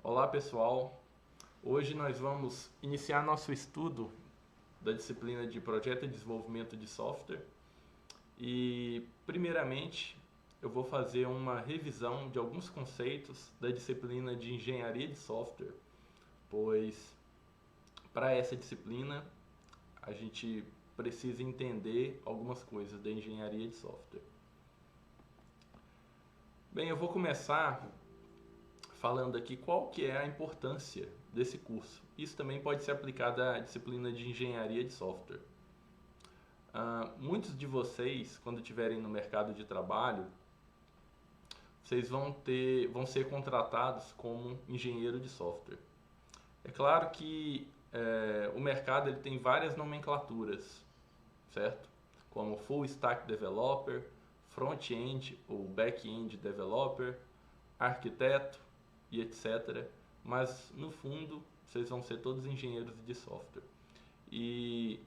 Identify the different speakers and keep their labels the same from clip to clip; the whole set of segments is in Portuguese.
Speaker 1: Olá pessoal, hoje nós vamos iniciar nosso estudo da disciplina de Projeto e Desenvolvimento de Software e primeiramente eu vou fazer uma revisão de alguns conceitos da disciplina de Engenharia de Software, pois para essa disciplina a gente precisa entender algumas coisas da Engenharia de Software. Bem, eu vou começar falando aqui qual que é a importância desse curso. Isso também pode ser aplicado à disciplina de Engenharia de Software. Muitos de vocês, quando estiverem no mercado de trabalho, vocês vão ser contratados como engenheiro de software. É claro que o mercado ele tem várias nomenclaturas, certo? Como Full Stack Developer, Front-End ou Back-End Developer, arquiteto e etc. Mas no fundo vocês vão ser todos engenheiros de software. E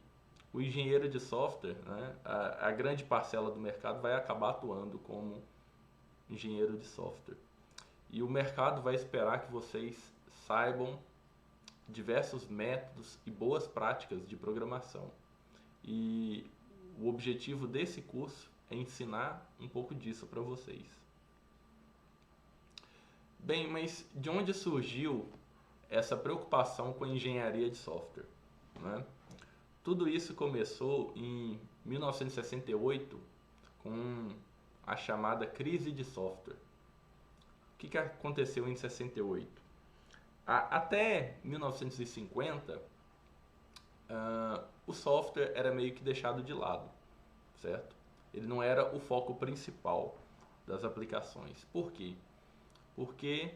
Speaker 1: o engenheiro de software, né, a grande parcela do mercado vai acabar atuando como engenheiro de software. E o mercado vai esperar que vocês saibam diversos métodos e boas práticas de programação. E o objetivo desse curso é ensinar um pouco disso para vocês. Bem, mas de onde surgiu essa preocupação com a engenharia de software, né? Tudo isso começou em 1968 com a chamada crise de software. O que aconteceu em 68? Até 1950, o software era meio que deixado de lado, certo? Ele não era o foco principal das aplicações. Por quê? Porque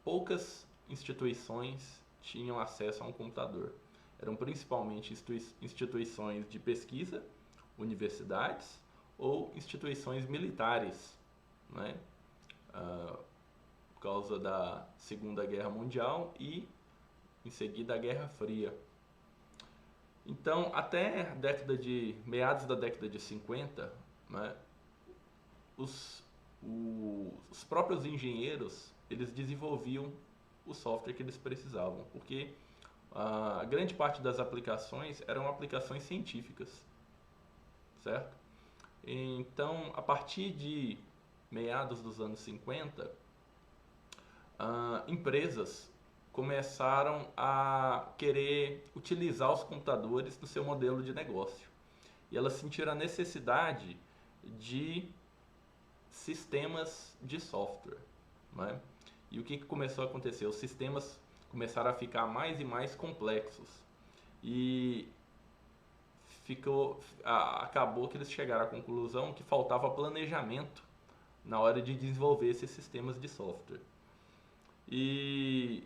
Speaker 1: poucas instituições tinham acesso a um computador. Eram principalmente instituições de pesquisa, universidades ou instituições militares, né? Por causa da Segunda Guerra Mundial e, em seguida, a Guerra Fria. Então, até meados da década de 50, né, os próprios engenheiros eles desenvolviam o software que eles precisavam, porque a grande parte das aplicações eram aplicações científicas, certo? Então, a partir de meados dos anos 50, empresas começaram a querer utilizar os computadores no seu modelo de negócio. E elas sentiram a necessidade de sistemas de software, né? E o que começou a acontecer? Os sistemas começaram a ficar mais e mais complexos e acabou que eles chegaram à conclusão que faltava planejamento na hora de desenvolver esses sistemas de software. E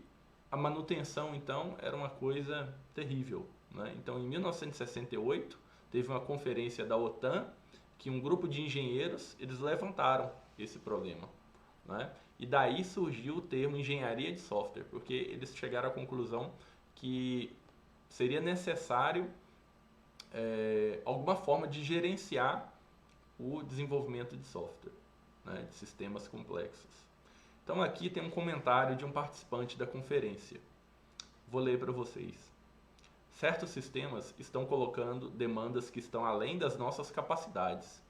Speaker 1: a manutenção, então, era uma coisa terrível, né? Então, em 1968, teve uma conferência da OTAN que um grupo de engenheiros eles levantaram esse problema, né? E daí surgiu o termo engenharia de software, porque eles chegaram à conclusão que seria necessário alguma forma de gerenciar o desenvolvimento de software, né, de sistemas complexos. Então aqui tem um comentário de um participante da conferência. Vou ler para vocês. Certos sistemas estão colocando demandas que estão além das nossas capacidades.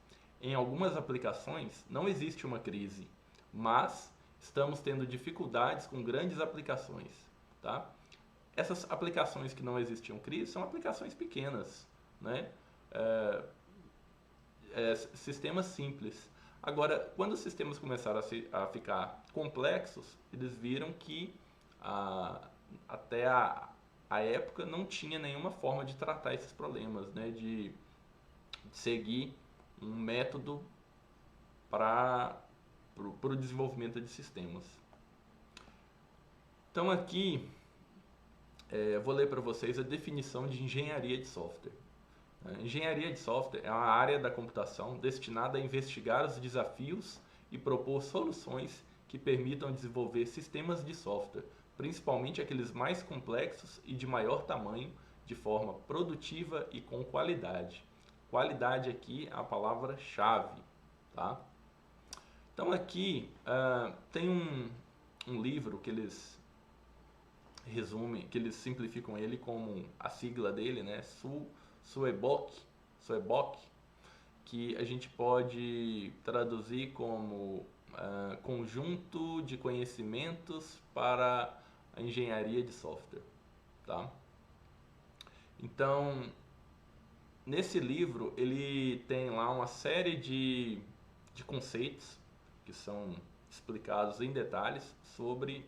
Speaker 1: Em algumas aplicações não existe uma crise, mas estamos tendo dificuldades com grandes aplicações, tá? Essas aplicações que não existiam crise são aplicações pequenas, né? Sistemas simples. Agora, quando os sistemas começaram a ficar complexos, eles viram que até a época não tinha nenhuma forma de tratar esses problemas, né? De seguir um método para o desenvolvimento de sistemas. Então aqui vou ler para vocês a definição de engenharia de software. Engenharia de software é uma área da computação destinada a investigar os desafios e propor soluções que permitam desenvolver sistemas de software, principalmente aqueles mais complexos e de maior tamanho, de forma produtiva e com qualidade. Qualidade aqui é a palavra-chave, tá? Então aqui tem um livro que eles resume, que eles simplificam ele como a sigla dele, né? SUEBOC, que a gente pode traduzir como conjunto de conhecimentos para a engenharia de software, tá? Então, nesse livro, ele tem lá uma série de conceitos que são explicados em detalhes sobre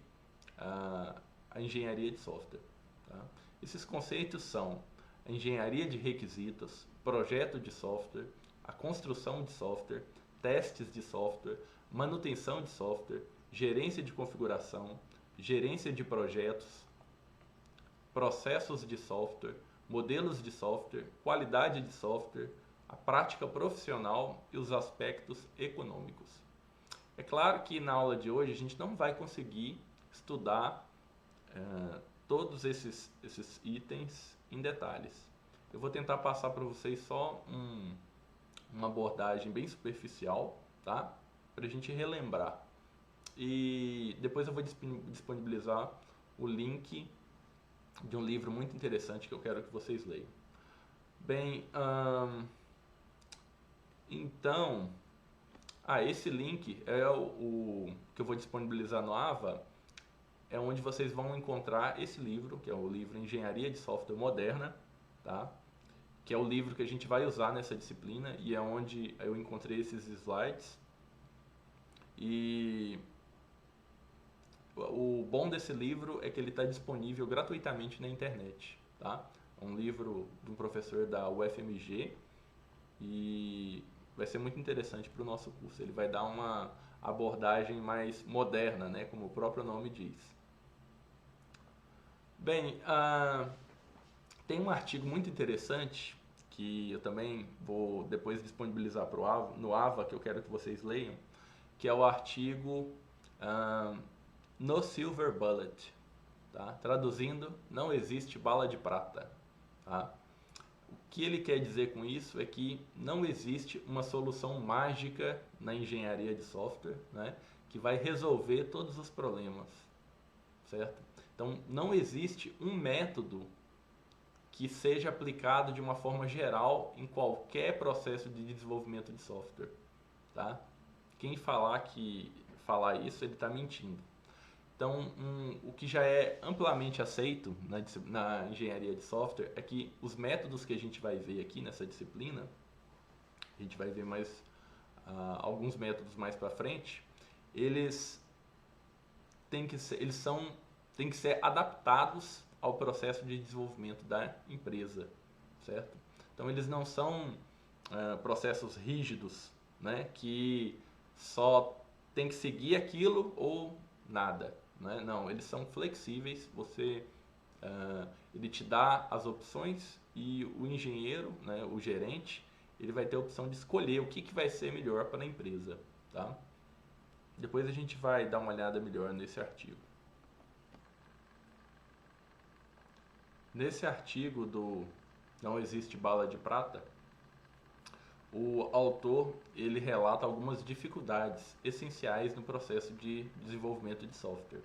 Speaker 1: a engenharia de software. Tá? Esses conceitos são a engenharia de requisitos, projeto de software, a construção de software, testes de software, manutenção de software, gerência de configuração, gerência de projetos, processos de software, modelos de software, qualidade de software, a prática profissional e os aspectos econômicos. É claro que na aula de hoje a gente não vai conseguir estudar todos esses itens em detalhes. Eu vou tentar passar para vocês só uma abordagem bem superficial, tá? Para a gente relembrar. E depois eu vou disponibilizar o link de um livro muito interessante que eu quero que vocês leiam. Bem, então, esse link é o que eu vou disponibilizar no AVA, é onde vocês vão encontrar esse livro, que é o livro Engenharia de Software Moderna, tá? Que é o livro que a gente vai usar nessa disciplina e é onde eu encontrei esses slides. E o bom desse livro é que ele está disponível gratuitamente na internet, tá? É um livro de um professor da UFMG e vai ser muito interessante para o nosso curso. Ele vai dar uma abordagem mais moderna, né? Como o próprio nome diz. Bem, tem um artigo muito interessante que eu também vou depois disponibilizar no AVA, que eu quero que vocês leiam, que é o artigo No Silver Bullet. Tá? Traduzindo, não existe bala de prata. Tá? O que ele quer dizer com isso é que não existe uma solução mágica na engenharia de software, né, que vai resolver todos os problemas, certo? Então, não existe um método que seja aplicado de uma forma geral em qualquer processo de desenvolvimento de software, tá? Quem falar isso, ele está mentindo. Então, o que já é amplamente aceito na engenharia de software é que os métodos que a gente vai ver aqui nessa disciplina, a gente vai ver mais alguns métodos mais para frente, eles têm que ser adaptados ao processo de desenvolvimento da empresa, certo? Então, eles não são processos rígidos, né, que só tem que seguir aquilo ou nada. Né? Não, eles são flexíveis, ele te dá as opções e o engenheiro, né, o gerente, ele vai ter a opção de escolher o que vai ser melhor para a empresa. Tá? Depois a gente vai dar uma olhada melhor nesse artigo. Nesse artigo do Não Existe Bala de Prata, o autor ele relata algumas dificuldades essenciais no processo de desenvolvimento de software.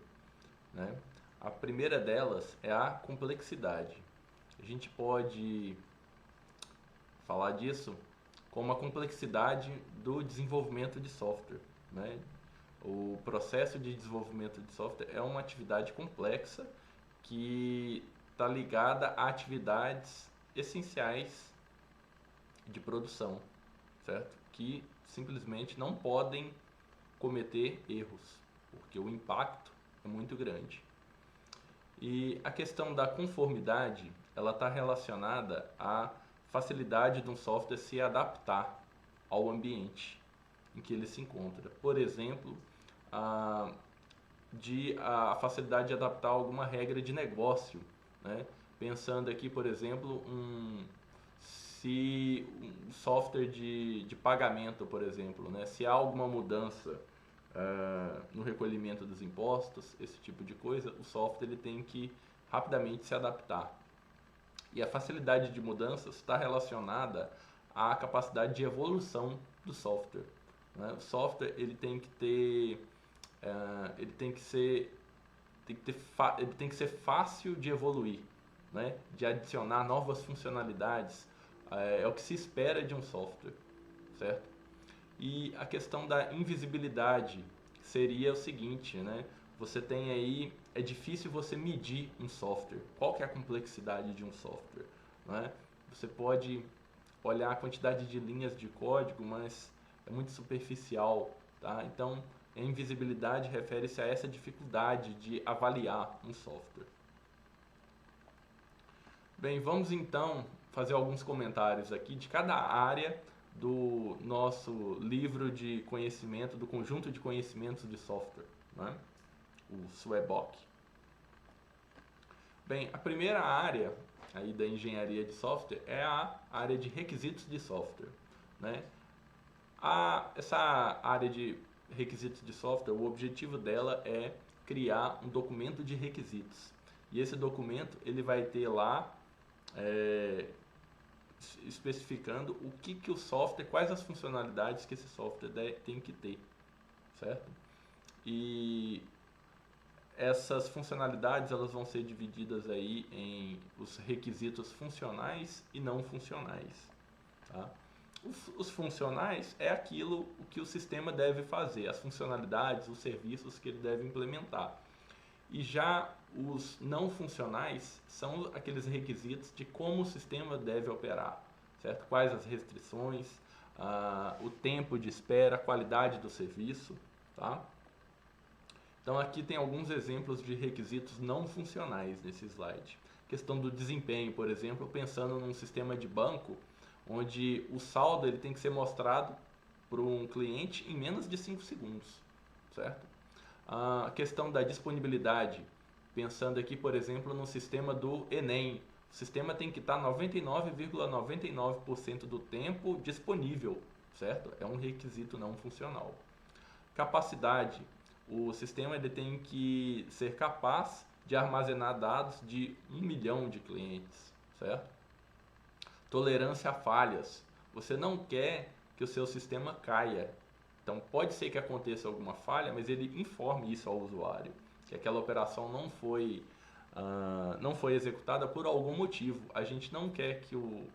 Speaker 1: Né? A primeira delas é a complexidade. A gente pode falar disso como a complexidade do desenvolvimento de software. Né? O processo de desenvolvimento de software é uma atividade complexa que está ligada a atividades essenciais de produção, certo? Que simplesmente não podem cometer erros, porque o impacto é muito grande. E a questão da conformidade, ela está relacionada à facilidade de um software se adaptar ao ambiente em que ele se encontra. Por exemplo, a facilidade de adaptar alguma regra de negócio, né? Pensando aqui, por exemplo, se um software de pagamento, por exemplo, né? Se há alguma mudança no recolhimento dos impostos, esse tipo de coisa, o software ele tem que rapidamente se adaptar. E a facilidade de mudanças está relacionada à capacidade de evolução do software. Né? O software ele tem que ele tem que ser fácil de evoluir, né? De adicionar novas funcionalidades. É o que se espera de um software, certo? E a questão da invisibilidade seria o seguinte, né? Você tem aí, é difícil você medir um software. Qual que é a complexidade de um software, né? Você pode olhar a quantidade de linhas de código, mas é muito superficial, tá? Então, a invisibilidade refere-se a essa dificuldade de avaliar um software. Bem, vamos então fazer alguns comentários aqui de cada área do nosso livro de conhecimento, do conjunto de conhecimentos de software, né? O SWEBOK. Bem, a primeira área aí da engenharia de software é a área de requisitos de software, né? Essa área de requisitos de software, o objetivo dela é criar um documento de requisitos. E esse documento ele vai ter lá especificando o que o software, quais as funcionalidades que esse software tem que ter, certo? E essas funcionalidades elas vão ser divididas aí em os requisitos funcionais e não funcionais, tá? Os funcionais é aquilo o que o sistema deve fazer, as funcionalidades, os serviços que ele deve implementar. E já os não funcionais são aqueles requisitos de como o sistema deve operar, certo? Quais as restrições, o tempo de espera, a qualidade do serviço, tá? Então aqui tem alguns exemplos de requisitos não funcionais nesse slide. Questão do desempenho, por exemplo, pensando num sistema de banco, onde o saldo ele tem que ser mostrado para um cliente em menos de 5 segundos, certo? A questão da disponibilidade, pensando aqui, por exemplo, no sistema do Enem. O sistema tem que estar 99,99% do tempo disponível, certo? É um requisito não funcional. Capacidade. O sistema ele tem que ser capaz de armazenar dados de 1 milhão de clientes, certo? Tolerância a falhas. Você não quer que o seu sistema caia. Então pode ser que aconteça alguma falha, mas ele informe isso ao usuário, que aquela operação não foi executada por algum motivo. A gente não quer que o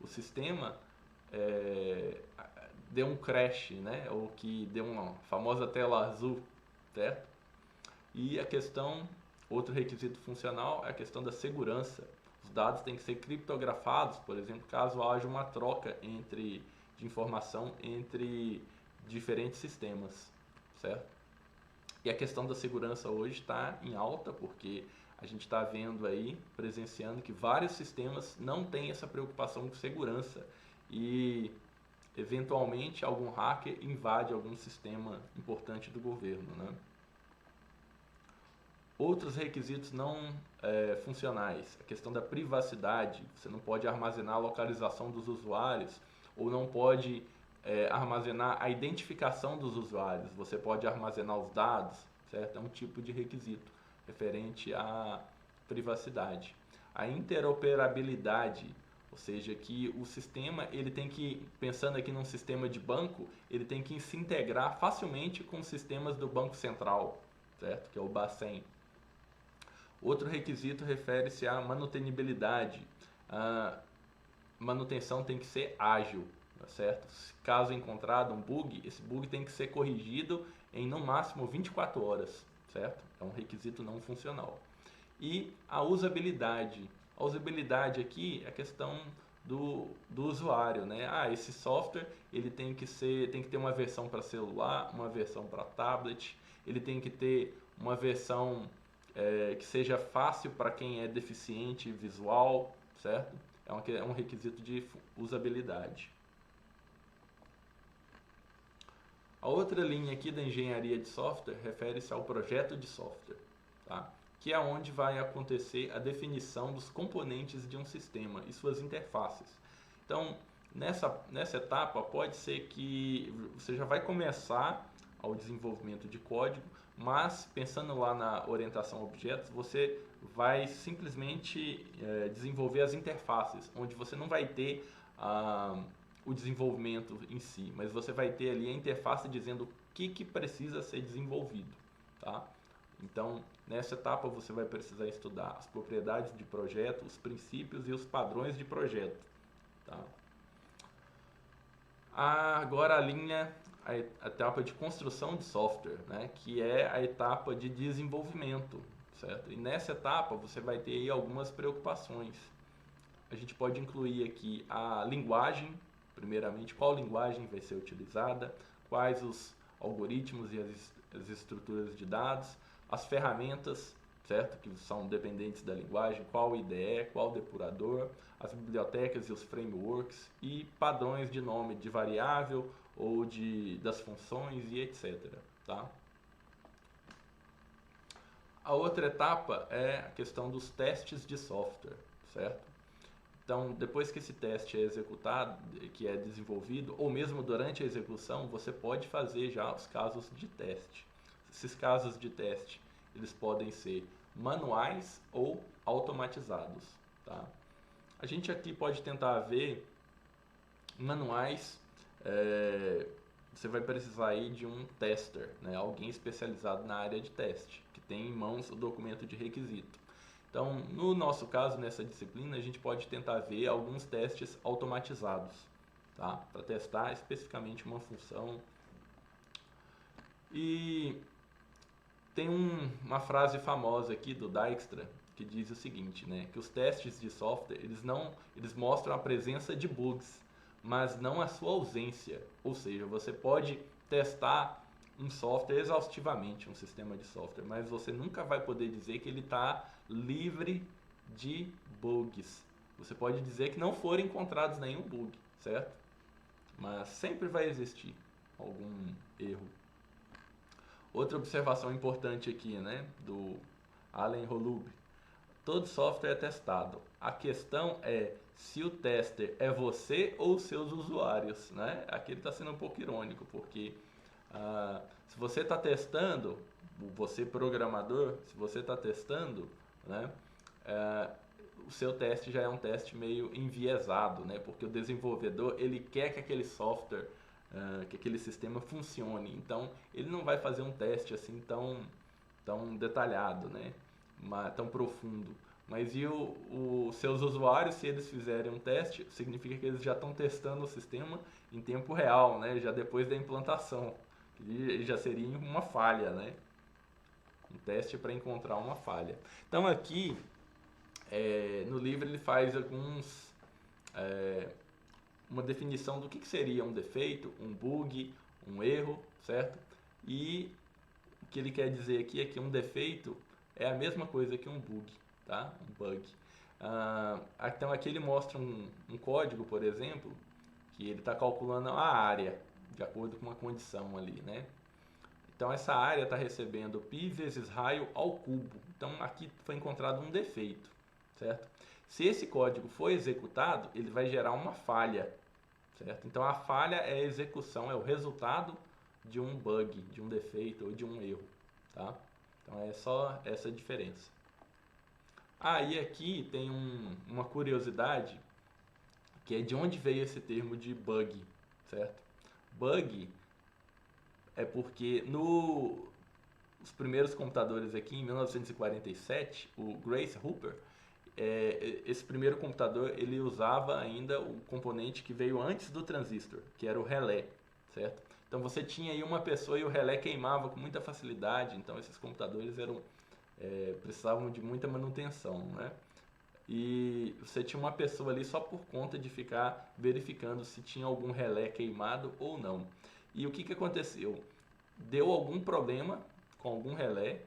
Speaker 1: sistema dê um crash, né? Ou que dê uma famosa tela azul, certo? E outro requisito funcional é a questão da segurança. Os dados têm que ser criptografados, por exemplo, caso haja uma troca de informação entre diferentes sistemas, certo? E a questão da segurança hoje está em alta, porque a gente está vendo aí, presenciando que vários sistemas não têm essa preocupação com segurança e eventualmente algum hacker invade algum sistema importante do governo, né? Outros requisitos não funcionais, a questão da privacidade, você não pode armazenar a localização dos usuários ou não pode armazenar a identificação dos usuários, você pode armazenar os dados, certo? É um tipo de requisito referente à privacidade. A interoperabilidade, ou seja, que o sistema, ele tem que, pensando aqui num sistema de banco, ele tem que se integrar facilmente com os sistemas do Banco Central, certo? Que é o Bacen. Outro requisito refere-se à manutenibilidade. A manutenção tem que ser ágil, certo? Caso encontrado um bug, esse bug tem que ser corrigido em no máximo 24 horas, certo? É um requisito não funcional. E a usabilidade. A usabilidade aqui é a questão do usuário, né? Esse software ele tem que ter uma versão para celular, uma versão para tablet, ele tem que ter uma versão que seja fácil para quem é deficiente visual, certo? É um requisito de usabilidade. A outra linha aqui da engenharia de software refere-se ao projeto de software, tá? Que é onde vai acontecer a definição dos componentes de um sistema e suas interfaces. Então, nessa etapa, pode ser que você já vai começar ao desenvolvimento de código, mas pensando lá na orientação a objetos, você vai simplesmente desenvolver as interfaces, onde você não vai ter o desenvolvimento em si, mas você vai ter ali a interface dizendo o que precisa ser desenvolvido, tá? Então, nessa etapa você vai precisar estudar as propriedades de projeto, os princípios e os padrões de projeto. Tá? Agora a etapa de construção de software, né? Que é a etapa de desenvolvimento, certo? E nessa etapa você vai ter aí algumas preocupações. A gente pode incluir aqui a linguagem, primeiramente, qual linguagem vai ser utilizada, quais os algoritmos e as estruturas de dados, as ferramentas, certo? Que são dependentes da linguagem, qual IDE, qual depurador, as bibliotecas e os frameworks e padrões de nome de variável ou das funções e etc. Tá? A outra etapa é a questão dos testes de software, certo? Então, depois que esse teste é executado, que é desenvolvido, ou mesmo durante a execução, você pode fazer já os casos de teste. Esses casos de teste, eles podem ser manuais ou automatizados, tá? A gente aqui pode tentar ver manuais, você vai precisar aí de um tester, né? Alguém especializado na área de teste, que tem em mãos o documento de requisito. Então, no nosso caso, nessa disciplina, a gente pode tentar ver alguns testes automatizados, tá? Para testar especificamente uma função. E tem uma frase famosa aqui do Dijkstra que diz o seguinte, né? Que os testes de software, eles mostram a presença de bugs, mas não a sua ausência. Ou seja, você pode testar um software exaustivamente, um sistema de software, mas você nunca vai poder dizer que ele está livre de bugs. Você pode dizer que não foram encontrados nenhum bug, certo? Mas sempre vai existir algum erro. Outra observação importante aqui, né, do Allen Holub. Todo software é testado. A questão é se o tester é você ou seus usuários, né? Aqui ele está sendo um pouco irônico, porque se você está testando, você programador, se você está testando, né, o seu teste já é um teste meio enviesado, né? Porque o desenvolvedor ele quer que aquele software, que aquele sistema funcione. Então ele não vai fazer um teste assim tão detalhado, né? Tão profundo. Mas e os seus usuários, se eles fizerem um teste, significa que eles já estão testando o sistema em tempo real, né? Já depois da implantação. E já seria uma falha, né? Um teste para encontrar uma falha. Então aqui no livro ele faz uma definição do que seria um defeito, um bug, um erro, certo? E o que ele quer dizer aqui é que um defeito é a mesma coisa que um bug, tá? Um bug. Então aqui ele mostra um código, por exemplo, que ele está calculando a área de acordo com uma condição ali, né? Então essa área está recebendo π vezes raio ao cubo. Então aqui foi encontrado um defeito, certo? Se esse código for executado, ele vai gerar uma falha, certo? Então a falha é a execução, é o resultado de um bug, de um defeito ou de um erro, tá? Então é só essa diferença. E aqui tem uma curiosidade, que é de onde veio esse termo de bug, certo? Bug é porque os primeiros computadores aqui, em 1947, o Grace Hopper, esse primeiro computador, ele usava ainda o componente que veio antes do transistor, que era o relé, certo? Então você tinha aí uma pessoa e o relé queimava com muita facilidade, então esses computadores precisavam de muita manutenção, né? E você tinha uma pessoa ali só por conta de ficar verificando se tinha algum relé queimado ou não. E o que aconteceu? Deu algum problema com algum relé,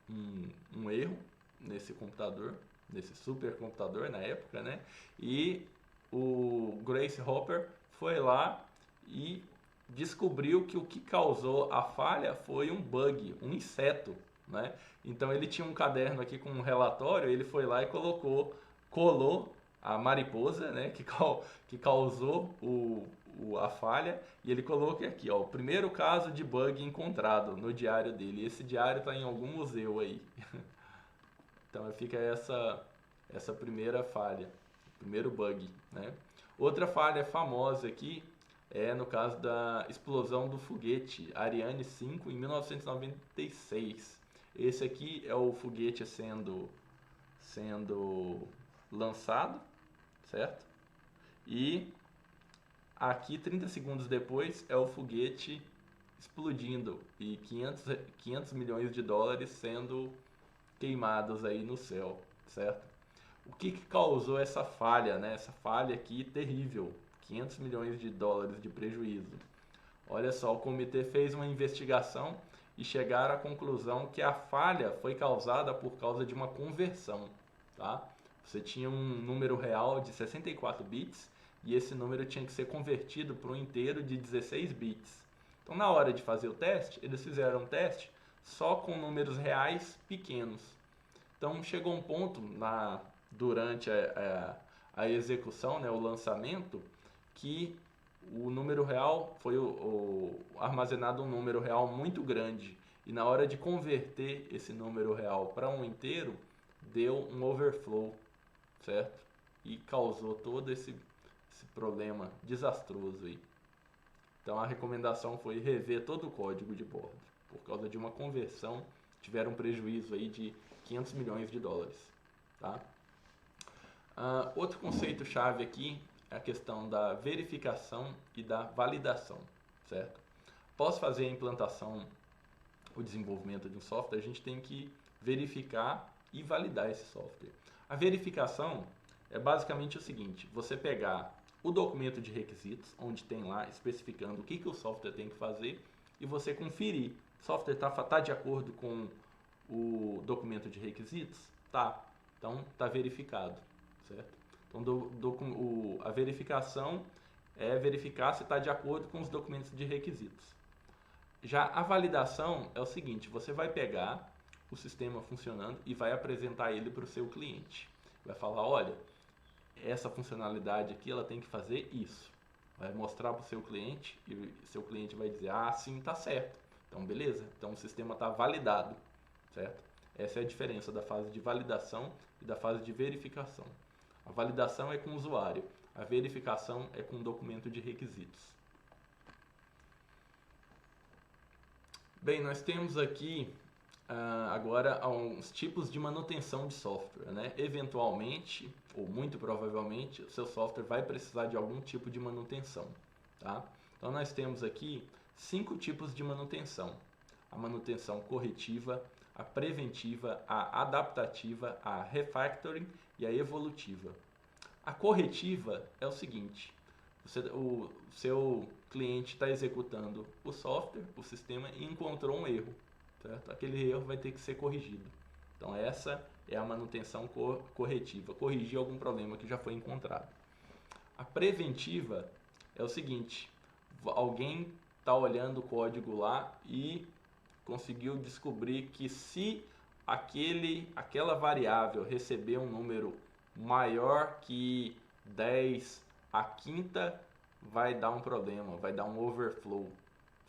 Speaker 1: um erro nesse computador, nesse supercomputador na época, né? E o Grace Hopper foi lá e descobriu que o que causou a falha foi um bug, um inseto, né? Então ele tinha um caderno aqui com um relatório, ele foi lá e colou a mariposa, né? Que causou a falha, e ele colocou aqui, ó, o primeiro caso de bug encontrado no diário dele. E esse diário está em algum museu aí. Então fica essa primeira falha, primeiro bug, né? Outra falha famosa aqui é no caso da explosão do foguete Ariane 5 em 1996. Esse aqui é o foguete sendo lançado, certo? E aqui, 30 segundos depois, é o foguete explodindo e 500 milhões de dólares sendo queimados aí no céu, certo? O que causou essa falha, né? Essa falha aqui terrível, 500 milhões de dólares de prejuízo. Olha só, o comitê fez uma investigação e chegaram à conclusão que a falha foi causada por causa de uma conversão, tá? Você tinha um número real de 64 bits e esse número tinha que ser convertido para um inteiro de 16 bits. Então, na hora de fazer o teste, eles fizeram um teste só com números reais pequenos. Então, chegou um ponto durante a execução, né, o lançamento, que o número real foi armazenado um número real muito grande. E na hora de converter esse número real para um inteiro, deu um overflow, certo? E causou todo esse problema desastroso aí. Então a recomendação foi rever todo o código de bordo. Por causa de uma conversão, tiveram um prejuízo aí de 500 milhões de dólares. Tá? Outro conceito chave aqui é a questão da verificação e da validação, certo? Após fazer a implantação, o desenvolvimento de um software, a gente tem que verificar e validar esse software. A verificação é basicamente o seguinte: você pegar o documento de requisitos, onde tem lá especificando o que o software tem que fazer, e você conferir. O software está de acordo com o documento de requisitos? Tá. Então, está verificado, certo? Então, a verificação é verificar se está de acordo com os documentos de requisitos. Já a validação é o seguinte: você vai pegar o sistema funcionando e vai apresentar ele para o seu cliente. Vai falar, olha, essa funcionalidade aqui ela tem que fazer isso. Vai mostrar para o seu cliente e seu cliente vai dizer, ah, sim, tá certo. Então, beleza. Então, o sistema está validado, certo? Essa é a diferença da fase de validação e da fase de verificação. A validação é com o usuário, a verificação é com o documento de requisitos. Bem, nós temos aqui agora alguns tipos de manutenção de software, né? Eventualmente, ou muito provavelmente, o seu software vai precisar de algum tipo de manutenção, tá? Então nós temos aqui 5 tipos de manutenção: a manutenção corretiva, a preventiva, a adaptativa, a refactoring e a evolutiva. A corretiva é o seguinte: o seu cliente está executando o software, o sistema, e encontrou um erro, certo? Aquele erro vai ter que ser corrigido. Então essa é a manutenção corretiva, corrigir algum problema que já foi encontrado. A preventiva é o seguinte: alguém está olhando o código lá e conseguiu descobrir que se aquela variável receber um número maior que 10 a quinta, vai dar um problema, vai dar um overflow,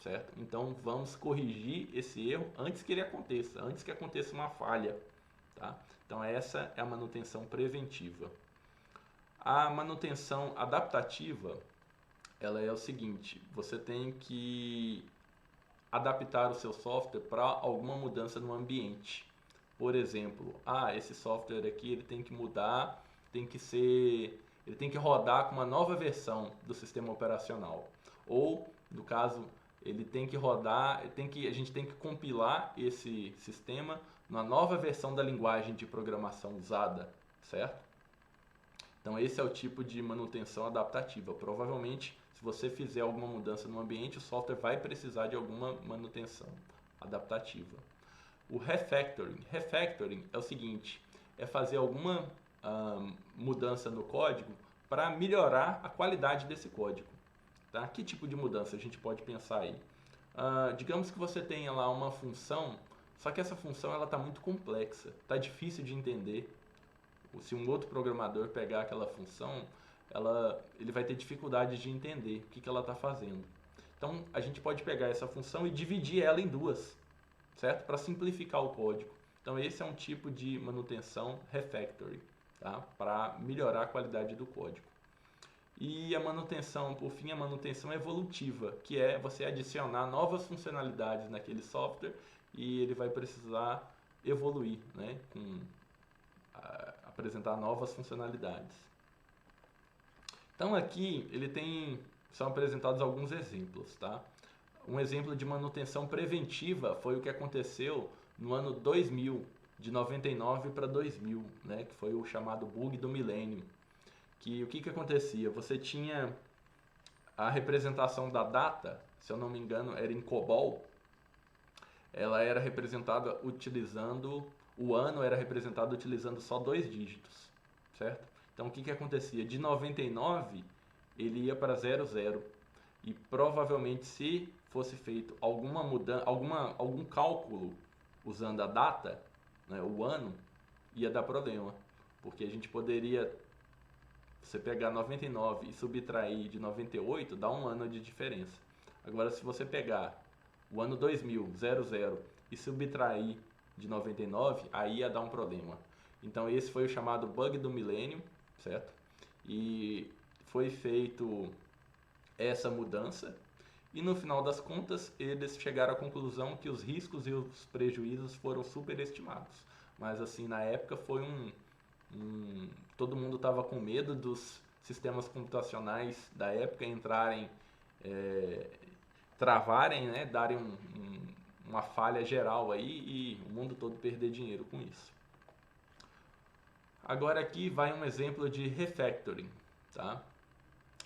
Speaker 1: certo? Então vamos corrigir esse erro antes que ele aconteça, antes que aconteça uma falha, tá? Então essa é a manutenção preventiva. A manutenção adaptativa, ela é o seguinte: você tem que adaptar o seu software para alguma mudança no ambiente. Por exemplo, esse software aqui ele tem que mudar, ele tem que rodar com uma nova versão do sistema operacional. Ou, no caso, ele tem que rodar, a gente tem que compilar esse sistema numa nova versão da linguagem de programação usada, certo? Então esse é o tipo de manutenção adaptativa. Provavelmente, se você fizer alguma mudança no ambiente, o software vai precisar de alguma manutenção adaptativa. O refactoring. Refactoring é o seguinte: é fazer alguma mudança no código para melhorar a qualidade desse código. Tá? Que tipo de mudança a gente pode pensar aí? Digamos que você tenha lá uma função, só que essa função está muito complexa, está difícil de entender. Se um outro programador pegar aquela função, ele vai ter dificuldade de entender o que ela está fazendo. Então, a gente pode pegar essa função e dividir ela em duas, certo? Para simplificar o código. Então, esse é um tipo de manutenção refactoring, tá? Para melhorar a qualidade do código. E a manutenção, por fim, a manutenção evolutiva, que é você adicionar novas funcionalidades naquele software e ele vai precisar evoluir, né, apresentar novas funcionalidades. Então aqui são apresentados alguns exemplos, tá? Um exemplo de manutenção preventiva foi o que aconteceu no ano 2000, de 99 para 2000, né, que foi o chamado bug do milênio. O que acontecia? Você tinha a representação da data, se eu não me engano, era em COBOL. Ela era representada o ano era representado utilizando só 2 dígitos, certo? Então o que acontecia? De 99 ele ia para 00 e provavelmente se fosse feito alguma mudança, algum cálculo usando a data, né, o ano, ia dar problema, porque a gente poderia, você pegar 99 e subtrair de 98, dá um ano de diferença. Agora se você pegar o ano 2000, 00, e subtrair de 99, aí ia dar um problema. Então esse foi o chamado bug do milênio, certo? E foi feito essa mudança e no final das contas eles chegaram à conclusão que os riscos e os prejuízos foram superestimados. Mas assim, na época foi todo mundo estava com medo dos sistemas computacionais da época entrarem, travarem, né, darem uma falha geral aí e o mundo todo perder dinheiro com isso. Agora aqui vai um exemplo de refactoring, tá?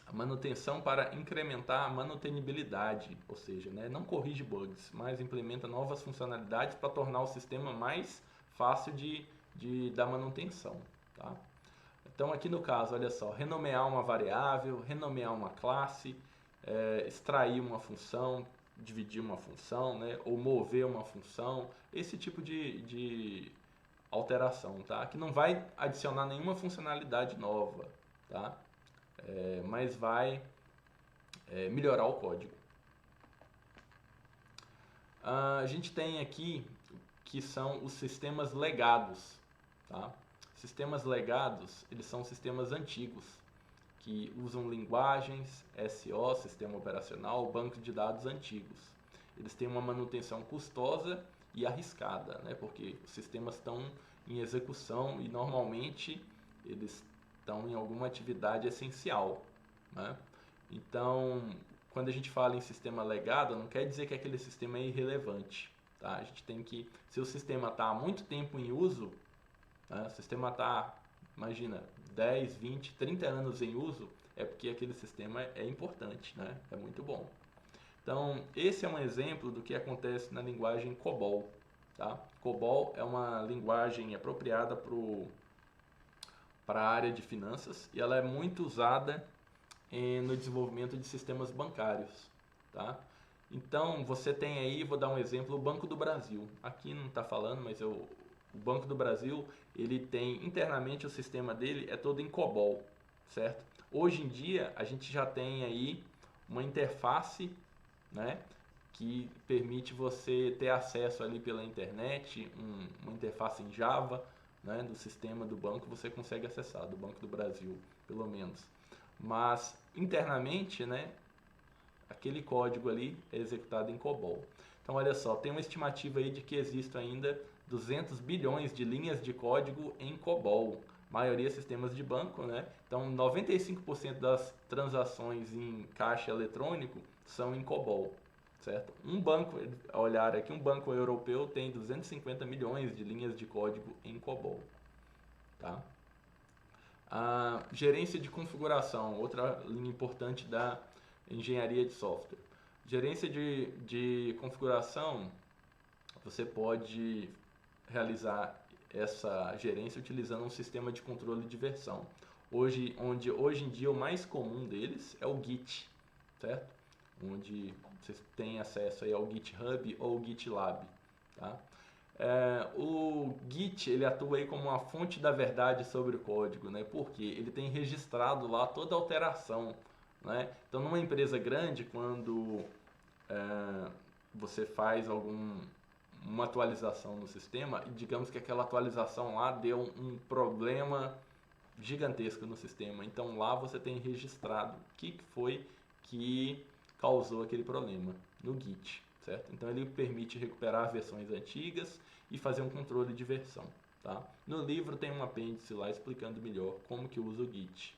Speaker 1: A manutenção para incrementar a manutenibilidade, ou seja, né, não corrige bugs, mas implementa novas funcionalidades para tornar o sistema mais fácil da manutenção, tá? Então aqui no caso, olha só, renomear uma variável, renomear uma classe, extrair uma função, dividir uma função, né, ou mover uma função, esse tipo de alteração, tá? Que não vai adicionar nenhuma funcionalidade nova, tá? Mas vai melhorar o código. A gente tem aqui que são os sistemas legados, tá? Sistemas legados, eles são sistemas antigos que usam linguagens, SO, sistema operacional, banco de dados antigos. Eles têm uma manutenção custosa e arriscada, né? Porque os sistemas estão em execução e normalmente eles estão em alguma atividade essencial, né? Então, quando a gente fala em sistema legado, não quer dizer que aquele sistema é irrelevante, tá? A gente tem que, se o sistema está há muito tempo em uso, né? O sistema está, imagina, 10, 20, 30 anos em uso, é porque aquele sistema é importante, né? É muito bom. Então, esse é um exemplo do que acontece na linguagem COBOL, tá? COBOL é uma linguagem apropriada para a área de finanças e ela é muito usada no desenvolvimento de sistemas bancários, tá? Então, você tem aí, vou dar um exemplo, o Banco do Brasil. Aqui não está falando, mas o Banco do Brasil, ele tem internamente o sistema dele é todo em COBOL, certo? Hoje em dia, a gente já tem aí uma interface, né, que permite você ter acesso ali pela internet, uma interface em Java, né, do sistema do banco, você consegue acessar, do Banco do Brasil, pelo menos. Mas, internamente, né, aquele código ali é executado em COBOL. Então, olha só, tem uma estimativa aí de que existem ainda 200 bilhões de linhas de código em COBOL, maioria sistemas de banco, né? Então, 95% das transações em caixa eletrônico são em COBOL, certo? Um banco, olhar aqui, um banco europeu tem 250 milhões de linhas de código em COBOL, tá? A gerência de configuração, outra linha importante da engenharia de software. Gerência de configuração, você pode realizar essa gerência utilizando um sistema de controle de versão. Hoje em dia o mais comum deles é o Git, certo? Onde vocês têm acesso aí ao GitHub ou ao GitLab, tá? O Git ele atua aí como uma fonte da verdade sobre o código, né? Porque ele tem registrado lá toda alteração, né? Então, numa empresa grande, quando você faz uma atualização no sistema e digamos que aquela atualização lá deu um problema gigantesco no sistema, então lá você tem registrado o que foi que causou aquele problema no Git, certo? Então ele permite recuperar versões antigas e fazer um controle de versão, tá? No livro tem um apêndice lá explicando melhor como que usa o Git.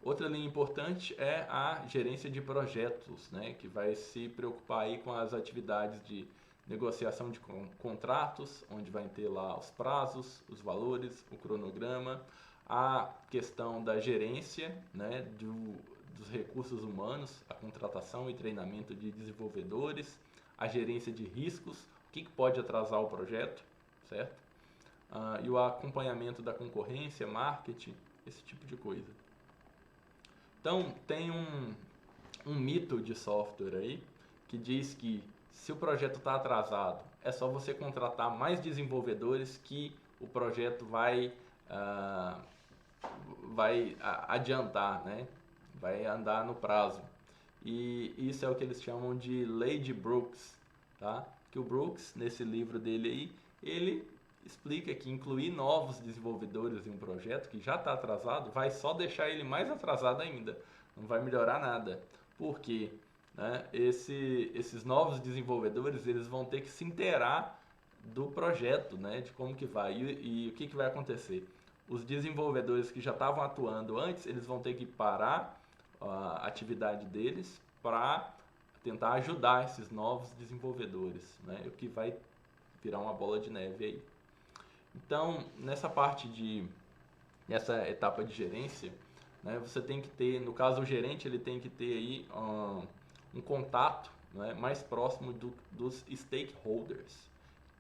Speaker 1: Outra linha importante é a gerência de projetos, né, que vai se preocupar aí com as atividades de negociação de contratos, onde vai ter lá os prazos, os valores, o cronograma, a questão da gerência, né, dos recursos humanos, a contratação e treinamento de desenvolvedores, a gerência de riscos, o que pode atrasar o projeto, certo? E o acompanhamento da concorrência, marketing, esse tipo de coisa. Então, tem um mito de software aí que diz que se o projeto está atrasado, é só você contratar mais desenvolvedores que o projeto vai adiantar, né? Vai andar no prazo. E isso é o que eles chamam de lei de Brooks, tá? Que o Brooks, nesse livro dele aí, ele explica que incluir novos desenvolvedores em um projeto que já está atrasado vai só deixar ele mais atrasado ainda, não vai melhorar nada. Por quê? Né? Esses novos desenvolvedores eles vão ter que se inteirar do projeto, né? De como que vai e o que vai acontecer. Os desenvolvedores que já estavam atuando antes, eles vão ter que parar a atividade deles para tentar ajudar esses novos desenvolvedores, né? O que vai virar uma bola de neve aí. Então, nessa etapa de gerência, né, você tem que ter, no caso o gerente, ele tem que ter aí um contato, né, mais próximo dos stakeholders.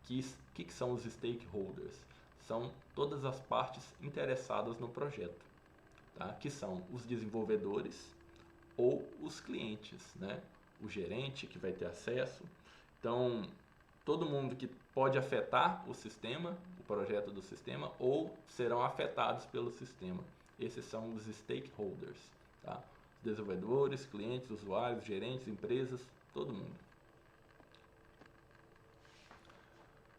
Speaker 1: Que são os stakeholders? São todas as partes interessadas no projeto, tá? Que são os desenvolvedores ou os clientes, né? O gerente que vai ter acesso. Então, todo mundo que pode afetar o sistema, o projeto do sistema, ou serão afetados pelo sistema. Esses são os stakeholders, tá? Desenvolvedores, clientes, usuários, gerentes, empresas, todo mundo.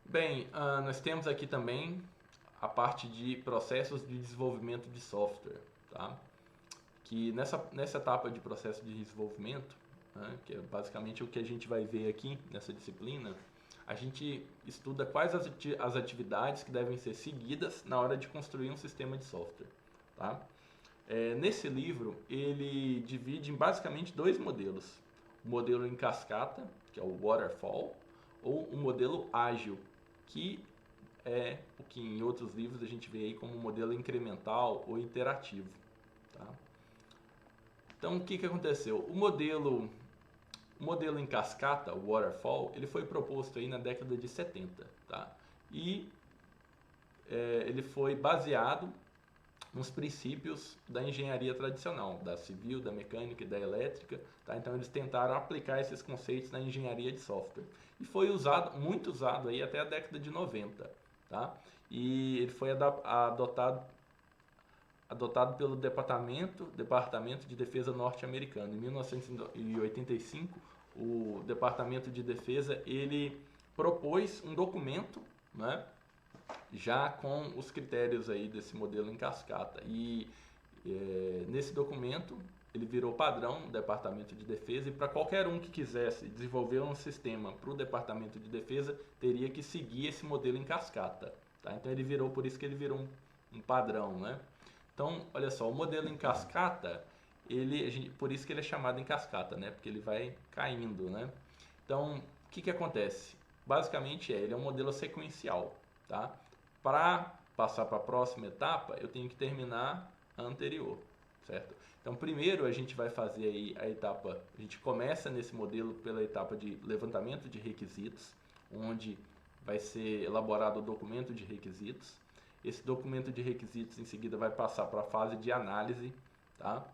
Speaker 1: Bem, nós temos aqui também a parte de processos de desenvolvimento de software, tá? Que nessa etapa de processo de desenvolvimento, né, que é basicamente o que a gente vai ver aqui nessa disciplina, a gente estuda quais as atividades que devem ser seguidas na hora de construir um sistema de software, tá? Nesse livro, ele divide em basicamente dois modelos. O modelo em cascata, que é o waterfall, ou o modelo ágil, que é o que em outros livros a gente vê aí como modelo incremental ou iterativo, tá? Então, o que aconteceu? O modelo em cascata, o waterfall, ele foi proposto aí na década de 70, tá? E ele foi baseado nos princípios da engenharia tradicional, da civil, da mecânica e da elétrica, tá? Então eles tentaram aplicar esses conceitos na engenharia de software. E foi muito usado aí até a década de 90, tá? E ele foi adotado pelo Departamento de Defesa norte-americano. Em 1985, o Departamento de Defesa ele propôs um documento, né, já com os critérios aí desse modelo em cascata. E nesse documento ele virou padrão no Departamento de Defesa e para qualquer um que quisesse desenvolver um sistema para o Departamento de Defesa teria que seguir esse modelo em cascata, tá? Então por isso que ele virou um padrão, né? Então, olha só, o modelo em cascata, por isso que ele é chamado em cascata, né? Porque ele vai caindo, né? Então, o que acontece? Basicamente ele é um modelo sequencial, tá? Para passar para a próxima etapa, eu tenho que terminar a anterior, certo? Então, primeiro a gente vai fazer aí a gente começa nesse modelo pela etapa de levantamento de requisitos, onde vai ser elaborado o documento de requisitos. Esse documento de requisitos em seguida vai passar para a fase de análise, tá?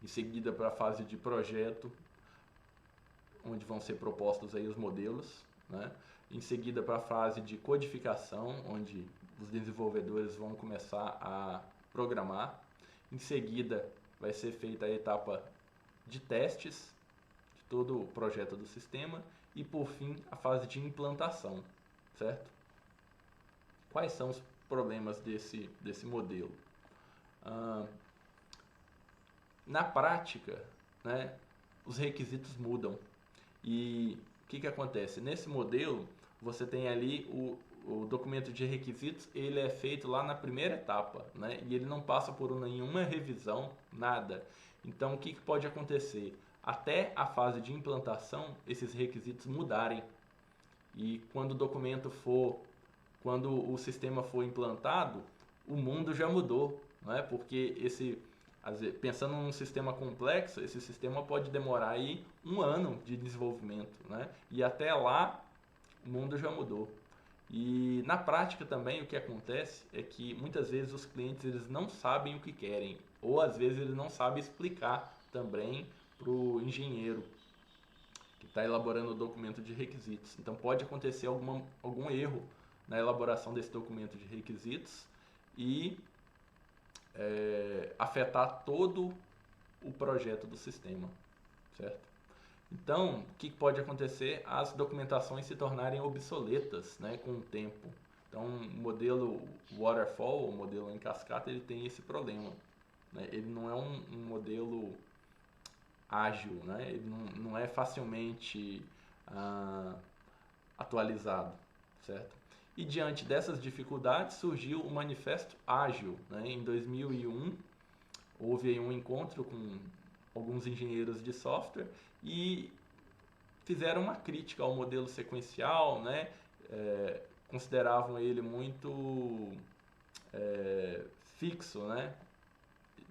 Speaker 1: Em seguida para a fase de projeto, onde vão ser propostos aí os modelos, né? Em seguida para a fase de codificação, onde os desenvolvedores vão começar a programar. Em seguida vai ser feita a etapa de testes de todo o projeto do sistema e por fim a fase de implantação, certo? Quais são os problemas desse modelo? Na prática, né, os requisitos mudam. E o que acontece? Nesse modelo, você tem ali o documento de requisitos, ele é feito lá na primeira etapa, né? E ele não passa por nenhuma revisão, nada. Então, o que pode acontecer? Até a fase de implantação, esses requisitos mudarem. E quando o sistema for implantado, o mundo já mudou, né? Porque pensando num sistema complexo, esse sistema pode demorar aí 1 ano de desenvolvimento, né? E até lá, o mundo já mudou. E na prática também o que acontece é que muitas vezes os clientes eles não sabem o que querem, ou às vezes eles não sabem explicar também para o engenheiro que está elaborando o documento de requisitos. Então pode acontecer algum erro na elaboração desse documento de requisitos e afetar todo o projeto do sistema, certo? Então, o que pode acontecer? As documentações se tornarem obsoletas, né, com o tempo. Então, o modelo waterfall, o modelo em cascata, ele tem esse problema, né? Ele não é um modelo ágil, né? Ele não é facilmente atualizado, certo? E diante dessas dificuldades surgiu o Manifesto Ágil, né? Em 2001 houve aí um encontro com alguns engenheiros de software e fizeram uma crítica ao modelo sequencial, né? Consideravam ele muito fixo, né?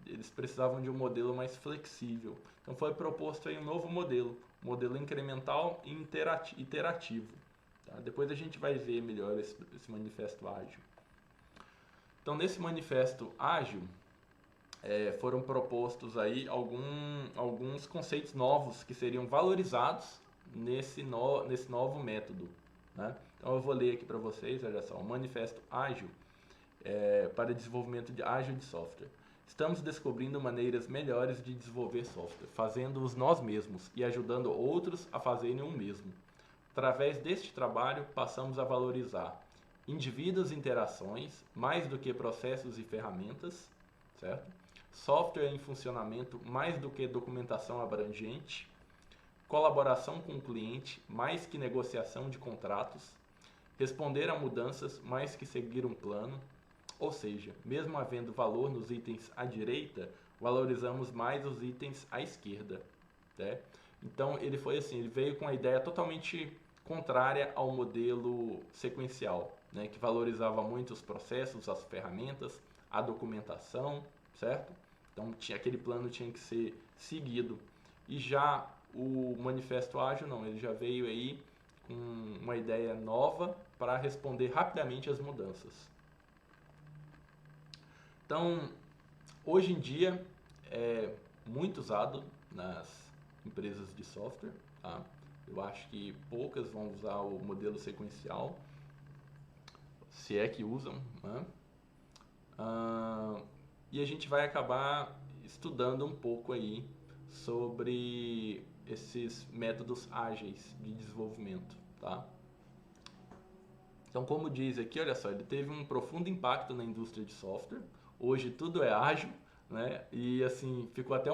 Speaker 1: Eles precisavam de um modelo mais flexível. Então foi proposto aí um novo modelo incremental e iterativo. Tá? Depois a gente vai ver melhor esse manifesto ágil. Então nesse manifesto ágil foram propostos aí alguns conceitos novos que seriam valorizados nesse novo método, né? Então eu vou ler aqui para vocês, olha só, o manifesto ágil para desenvolvimento ágil de software. Estamos descobrindo maneiras melhores de desenvolver software, fazendo-os nós mesmos e ajudando outros a fazerem o mesmo. Através deste trabalho, passamos a valorizar indivíduos e interações mais do que processos e ferramentas, certo? Software em funcionamento mais do que documentação abrangente, colaboração com o cliente mais que negociação de contratos, responder a mudanças mais que seguir um plano. Ou seja, mesmo havendo valor nos itens à direita, valorizamos mais os itens à esquerda, né? Então ele veio com a ideia totalmente contrária ao modelo sequencial, né? Que valorizava muito os processos, as ferramentas, a documentação, certo? Então aquele plano tinha que ser seguido. E já o Manifesto Ágil não, ele já veio aí com uma ideia nova para responder rapidamente às mudanças. Então, hoje em dia é muito usado nas empresas de software, tá? Eu acho que poucas vão usar o modelo sequencial, se é que usam, né? E a gente vai acabar estudando um pouco aí sobre esses métodos ágeis de desenvolvimento, tá? Então, como diz aqui, olha só, ele teve um profundo impacto na indústria de software. Hoje tudo é ágil, né? E assim, ficou até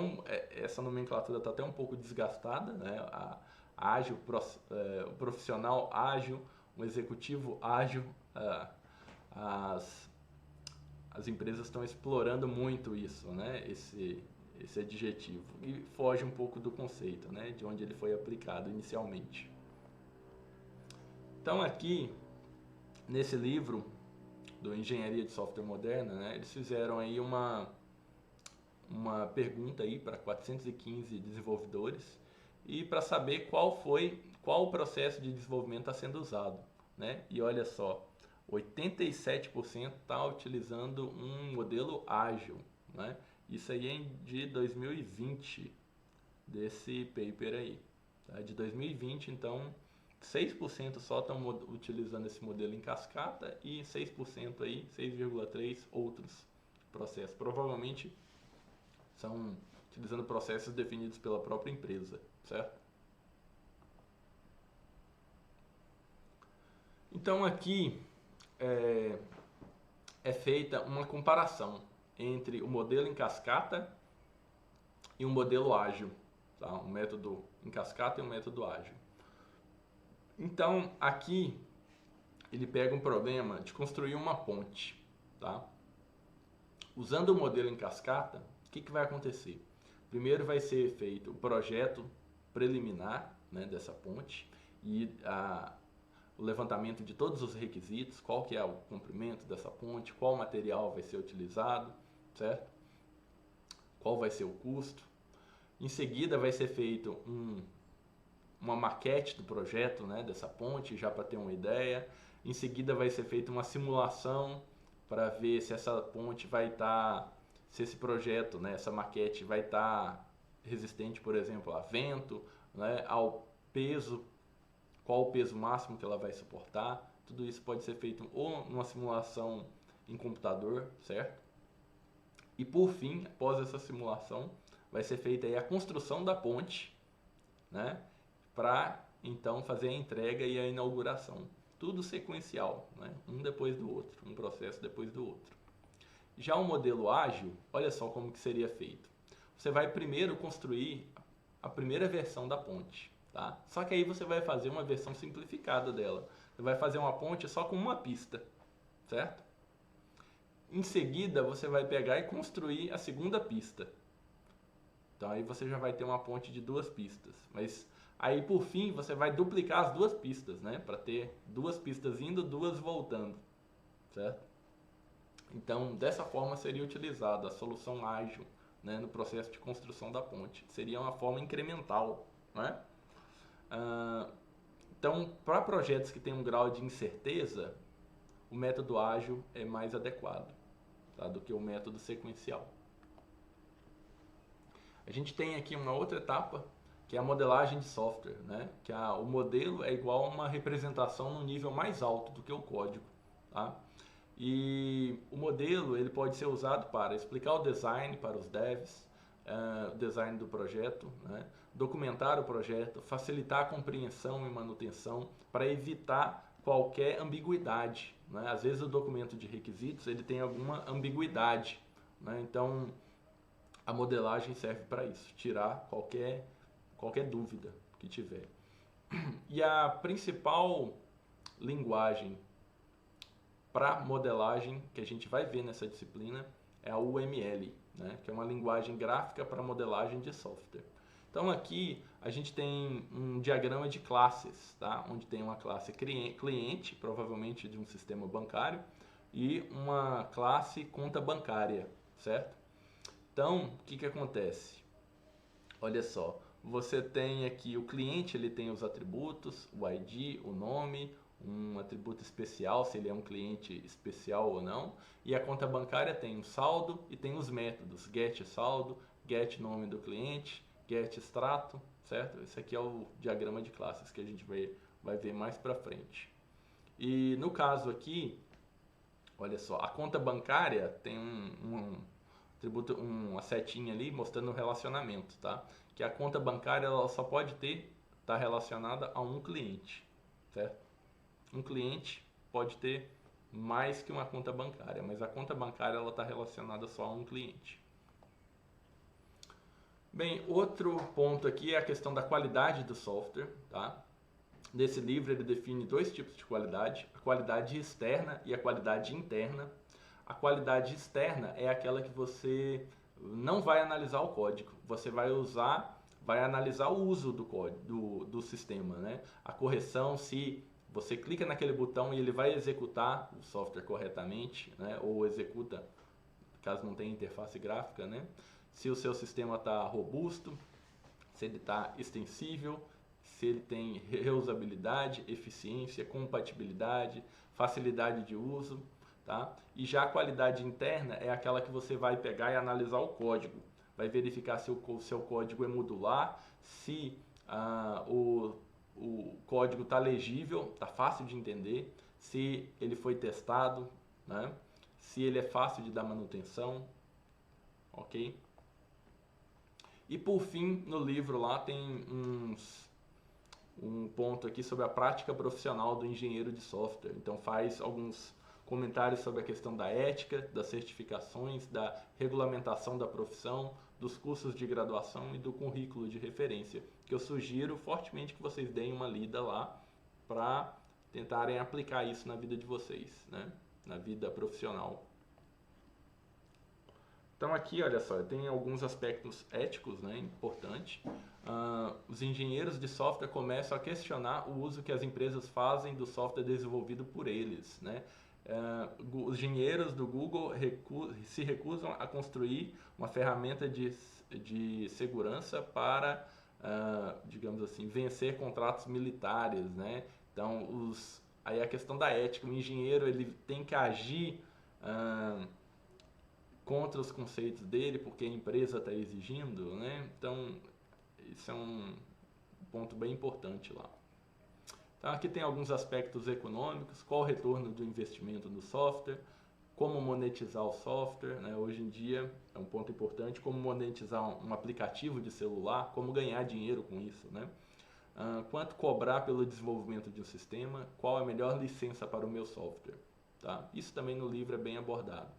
Speaker 1: essa nomenclatura está até um pouco desgastada, né? Ágil, o profissional ágil, o executivo ágil, as empresas estão explorando muito isso, né? Esse adjetivo e foge um pouco do conceito, né? De onde ele foi aplicado inicialmente. Então aqui nesse livro do Engenharia de Software Moderna, né, eles fizeram aí uma pergunta aí para 415 desenvolvedores e para saber qual o processo de desenvolvimento está sendo usado, né? E olha só, 87% está utilizando um modelo ágil, né? Isso aí é de 2020, desse paper aí, tá? De 2020, então 6% só estão utilizando esse modelo em cascata e 6% aí, 6,3% outros processos. Provavelmente são utilizando processos definidos pela própria empresa, certo? Então aqui é feita uma comparação entre o modelo em cascata e o modelo ágil, tá? Um método em cascata e um método ágil. Então, aqui, ele pega um problema de construir uma ponte, tá? Usando o modelo em cascata, o que vai acontecer? Primeiro vai ser feito o projeto preliminar, né, dessa ponte e o levantamento de todos os requisitos, qual que é o comprimento dessa ponte, qual material vai ser utilizado, certo? Qual vai ser o custo. Em seguida vai ser feito uma maquete do projeto, né, dessa ponte, já para ter uma ideia. Em seguida vai ser feita uma simulação para ver se essa ponte vai estar, se esse projeto, né, essa maquete vai estar resistente, por exemplo, a vento, né, ao peso, qual o peso máximo que ela vai suportar. Tudo isso pode ser feito ou numa simulação em computador, certo? E por fim, após essa simulação, vai ser feita aí a construção da ponte, né, para então fazer a entrega e a inauguração. Tudo sequencial, né, um depois do outro, um processo depois do outro. Já o modelo ágil, olha só como que seria feito. Você vai primeiro construir a primeira versão da ponte, tá? Só que aí você vai fazer uma versão simplificada dela. Você vai fazer uma ponte só com uma pista, certo? Em seguida, você vai pegar e construir a segunda pista. Então aí você já vai ter uma ponte de 2 pistas. Mas aí por fim, você vai duplicar as 2 pistas, né? Para ter 2 pistas indo, 2 voltando, certo? Então, dessa forma seria utilizada a solução ágil, né, no processo de construção da ponte. Seria uma forma incremental, né? Então, para projetos que têm um grau de incerteza, o método ágil é mais adequado, tá, do que o método sequencial. A gente tem aqui uma outra etapa, que é a modelagem de software, né? Que o modelo é igual a uma representação no nível mais alto do que o código, tá? E o modelo ele pode ser usado para explicar o design para os devs, o design do projeto, né? Documentar o projeto, facilitar a compreensão e manutenção para evitar qualquer ambiguidade, né? Às vezes o documento de requisitos ele tem alguma ambiguidade, né? Então a modelagem serve para isso, tirar qualquer dúvida que tiver. E a principal linguagem para modelagem que a gente vai ver nessa disciplina é a UML, né? Que é uma linguagem gráfica para modelagem de software. Então aqui a gente tem um diagrama de classes, tá? Onde tem uma classe cliente, provavelmente de um sistema bancário, e uma classe conta bancária, certo? Então, o que acontece? Olha só, você tem aqui o cliente, ele tem os atributos, o ID, o nome, um atributo especial, se ele é um cliente especial ou não, e a conta bancária tem um saldo e tem os métodos get saldo, get nome do cliente, get extrato, certo? Esse aqui é o diagrama de classes que a gente vai ver mais para frente. E no caso aqui, olha só, a conta bancária tem atributo, uma setinha ali mostrando o relacionamento, tá? Que a conta bancária ela só pode estar relacionada a um cliente, certo? Um cliente pode ter mais que uma conta bancária, mas a conta bancária ela está relacionada só a um cliente. Bem, outro ponto aqui é a questão da qualidade do software, tá? Nesse livro ele define 2 tipos de qualidade, a qualidade externa e a qualidade interna. A qualidade externa é aquela que você não vai analisar o código, você vai analisar o uso do código, do sistema, né? A correção, se você clica naquele botão e ele vai executar o software corretamente, né? Ou executa, caso não tenha interface gráfica, né? Se o seu sistema está robusto, se ele está extensível, se ele tem reusabilidade, eficiência, compatibilidade, facilidade de uso, tá? E já a qualidade interna é aquela que você vai pegar e analisar o código, vai verificar se o seu código é modular, se o código está legível, está fácil de entender, se ele foi testado, né? Se ele é fácil de dar manutenção, ok? E por fim, no livro lá tem um ponto aqui sobre a prática profissional do engenheiro de software. Então faz alguns comentários sobre a questão da ética, das certificações, da regulamentação da profissão, dos cursos de graduação e do currículo de referência, que eu sugiro fortemente que vocês deem uma lida lá para tentarem aplicar isso na vida de vocês, né? Na vida profissional. Então aqui, olha só, tem alguns aspectos éticos, né, importantes. Os engenheiros de software começam a questionar o uso que as empresas fazem do software desenvolvido por eles, né? Os engenheiros do Google se recusam a construir uma ferramenta de segurança para, digamos assim, vencer contratos militares, né? Então, aí a questão da ética, o engenheiro ele tem que agir contra os conceitos dele, porque a empresa está exigindo, né? Então, isso é um ponto bem importante lá. Então, aqui tem alguns aspectos econômicos, qual o retorno do investimento no software, como monetizar o software, né? Hoje em dia é um ponto importante, como monetizar um aplicativo de celular, como ganhar dinheiro com isso, né? Quanto cobrar pelo desenvolvimento de um sistema, qual a melhor licença para o meu software, tá? Isso também no livro é bem abordado.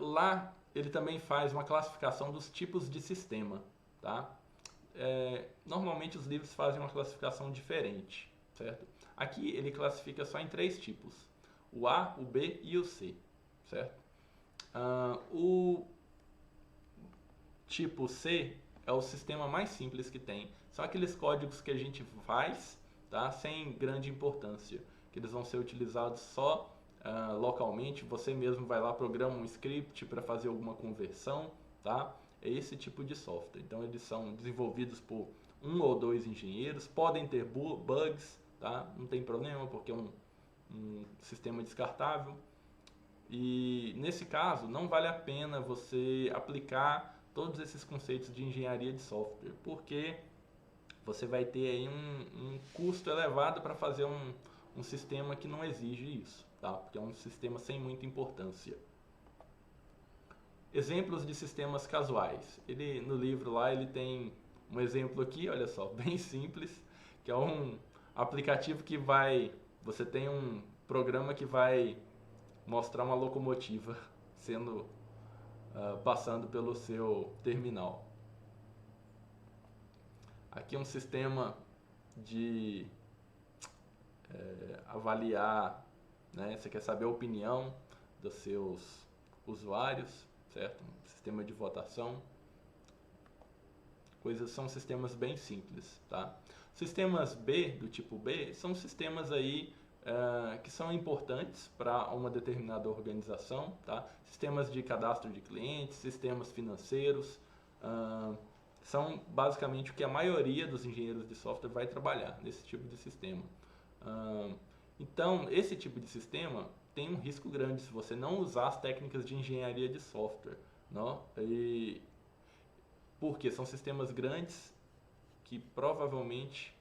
Speaker 1: Lá ele também faz uma classificação dos tipos de sistema, tá? Normalmente os livros fazem uma classificação diferente, certo? Aqui ele classifica só em 3 tipos: o A, o B e o C, certo? O tipo C é o sistema mais simples que tem. São aqueles códigos que a gente faz, tá? Sem grande importância, que eles vão ser utilizados só localmente. Você mesmo vai lá, programa um script para fazer alguma conversão, tá? É esse tipo de software. Então eles são desenvolvidos por 1 ou 2 engenheiros, podem ter bugs, tá? Não tem problema, porque é um sistema descartável. E nesse caso não vale a pena você aplicar todos esses conceitos de engenharia de software, porque você vai ter aí um custo elevado para fazer um sistema que não exige isso, tá? Porque é um sistema sem muita importância. Exemplos de sistemas casuais. No livro lá ele tem um exemplo aqui, olha só, bem simples, que é um aplicativo que você tem um programa que vai mostrar uma locomotiva passando pelo seu terminal. Aqui é um sistema de avaliar, né? Você quer saber a opinião dos seus usuários, certo? Um sistema de votação. São sistemas bem simples, tá? Sistemas B, do tipo B, são sistemas aí que são importantes para uma determinada organização, tá? Sistemas de cadastro de clientes, sistemas financeiros, são basicamente o que a maioria dos engenheiros de software vai trabalhar nesse tipo de sistema. Então, esse tipo de sistema tem um risco grande se você não usar as técnicas de engenharia de software, não? Porque são sistemas grandes que provavelmente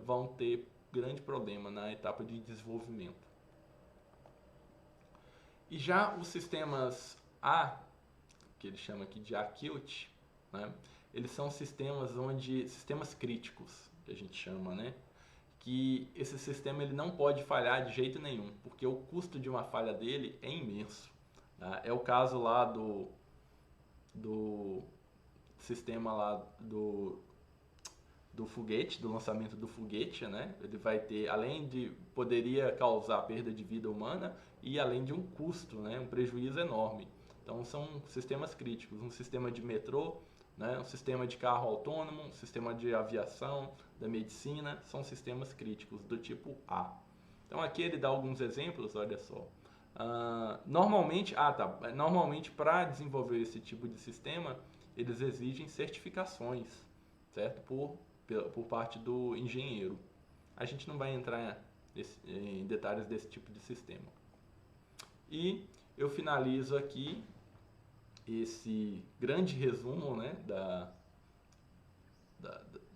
Speaker 1: vão ter grande problema na etapa de desenvolvimento. E já os sistemas A, que ele chama aqui de acute, né? Eles são sistemas críticos, que a gente chama, né? Que esse sistema ele não pode falhar de jeito nenhum, porque o custo de uma falha dele é imenso, tá? É o caso lá do sistema lá do foguete, do lançamento do foguete, né? Ele vai ter, poderia causar perda de vida humana e além de um custo, né? Um prejuízo enorme. Então são sistemas críticos, um sistema de metrô, né? Um sistema de carro autônomo, um sistema de aviação, da medicina, são sistemas críticos do tipo A. Então aqui ele dá alguns exemplos, olha só. Normalmente para desenvolver esse tipo de sistema, eles exigem certificações, certo? Por parte do engenheiro. A gente não vai entrar em detalhes desse tipo de sistema. E eu finalizo aqui esse grande resumo, né,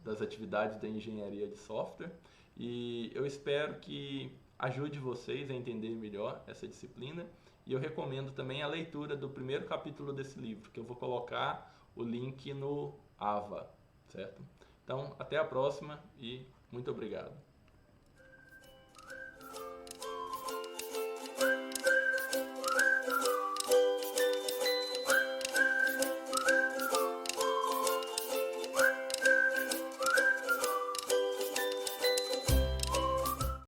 Speaker 1: das atividades da engenharia de software, e eu espero que ajude vocês a entender melhor essa disciplina, e eu recomendo também a leitura do primeiro capítulo desse livro, que eu vou colocar o link no AVA, certo? Então, até a próxima e muito obrigado.